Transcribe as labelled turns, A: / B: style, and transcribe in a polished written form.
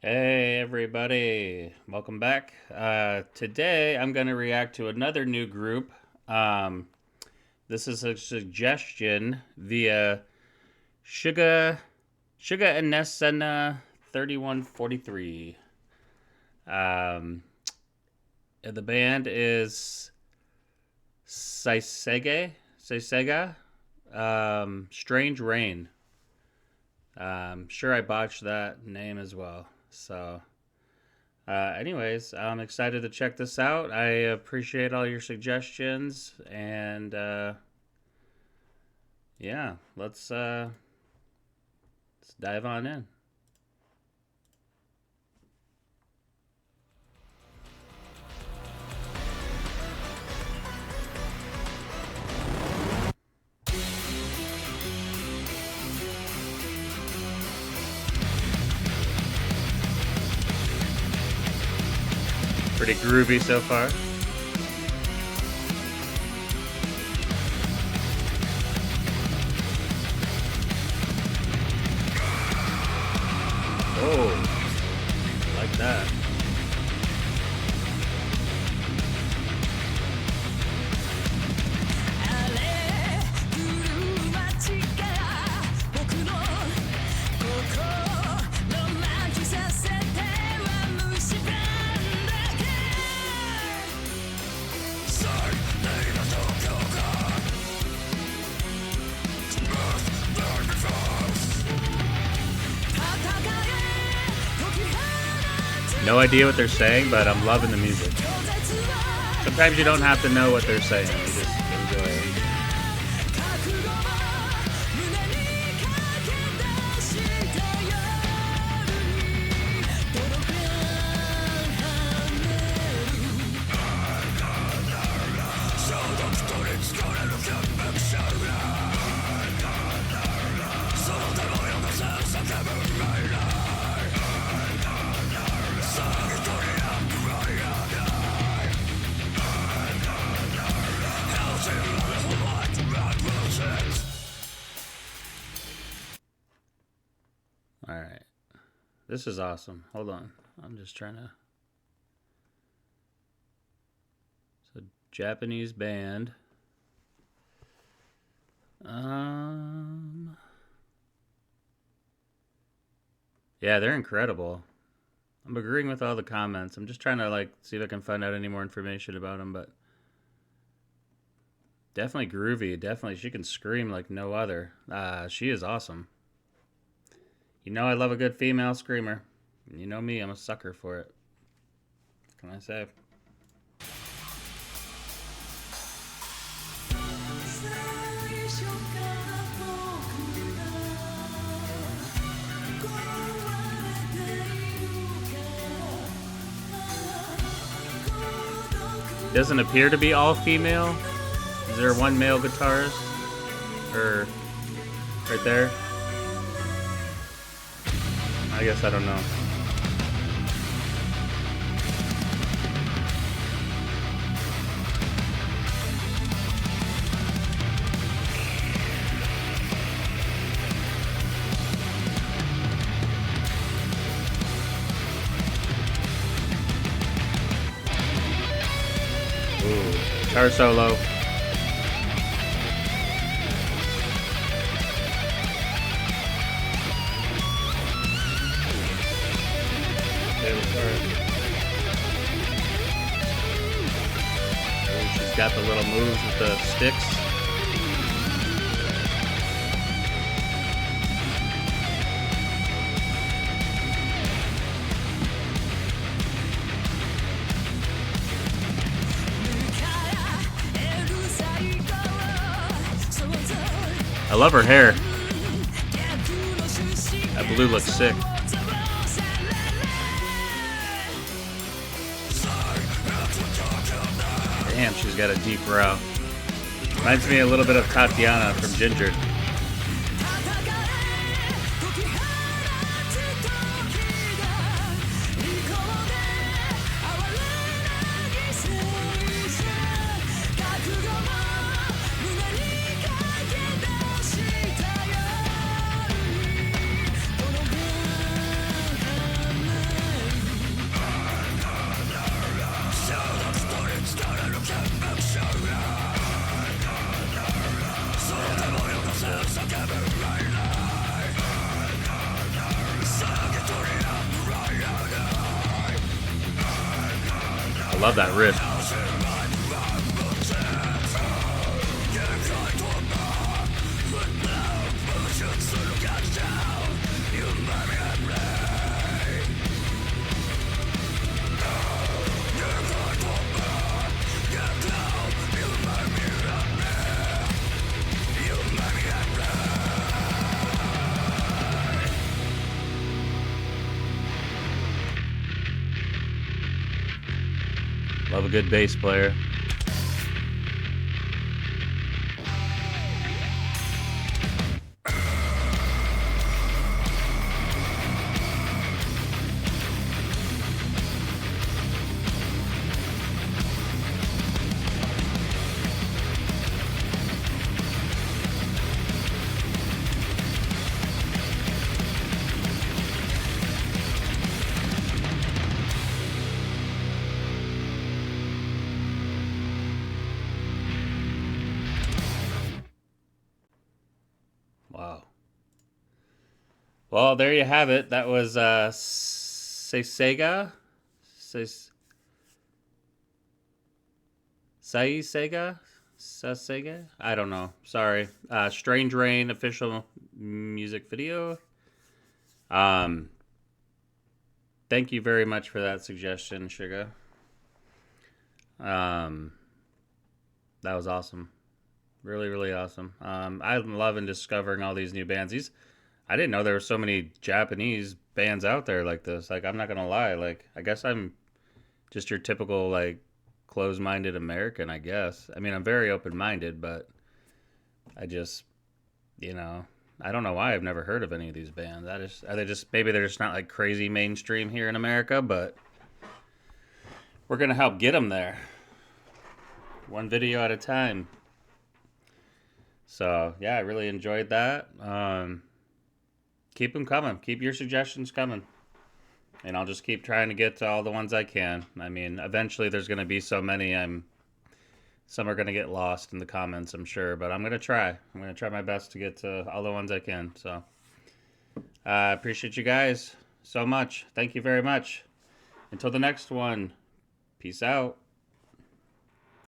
A: Hey everybody, welcome back. Today I'm going to react to another new group. Um, this is a suggestion via Sugar and Nesena 3143. Um, the band is SAISEIGA, Strange Rain. Sure I botched that name as well. So, anyways, I'm excited to check this out. I appreciate all your suggestions, and yeah, let's dive on in. Pretty groovy so far. Oh, like that. No idea what they're saying, but I'm loving the music. Sometimes you don't have to know what they're saying, you just enjoy it. Alright. This is awesome. Hold on. I'm just trying to... It's a Japanese band. Yeah, they're incredible. I'm agreeing with all the comments. I'm just trying to see if I can find out any more information about them, but definitely groovy. Definitely, she can scream like no other. She is awesome. You know I love a good female screamer. You know me, I'm a sucker for it. What can I say? Doesn't appear to be all female. Is there one male guitarist? Or right there? I guess I don't know. Ooh, guitar solo. She's got the little moves with the sticks. I love her hair. That blue looks sick. Damn, she's got a deep brow. Reminds me a little bit of Tatiana from Ginger. I love that riff. Love a good bass player. Wow. Well, there you have it. That was SAISEIGA? SAISEIGA? SAISEIGA? I don't know. Sorry. Strange Rain official music video. Thank you very much for that suggestion, Suga. That was awesome. Really, really awesome. I'm loving discovering all these new bands. I didn't know there were so many Japanese bands out there like this. Like, I'm not gonna lie. Like, I guess I'm just your typical like closed-minded American. I guess. I mean, I'm very open-minded, but I just, I don't know why I've never heard of any of these bands. Maybe they're just not like crazy mainstream here in America, but we're gonna help get them there, one video at a time. So yeah, I really enjoyed that. Keep them coming. Keep your suggestions coming. And I'll just keep trying to get to all the ones I can. I mean, eventually there's going to be so many, some are going to get lost in the comments, I'm sure. But I'm going to try. I'm going to try my best to get to all the ones I can. So I appreciate you guys so much. Thank you very much. Until the next one, peace out.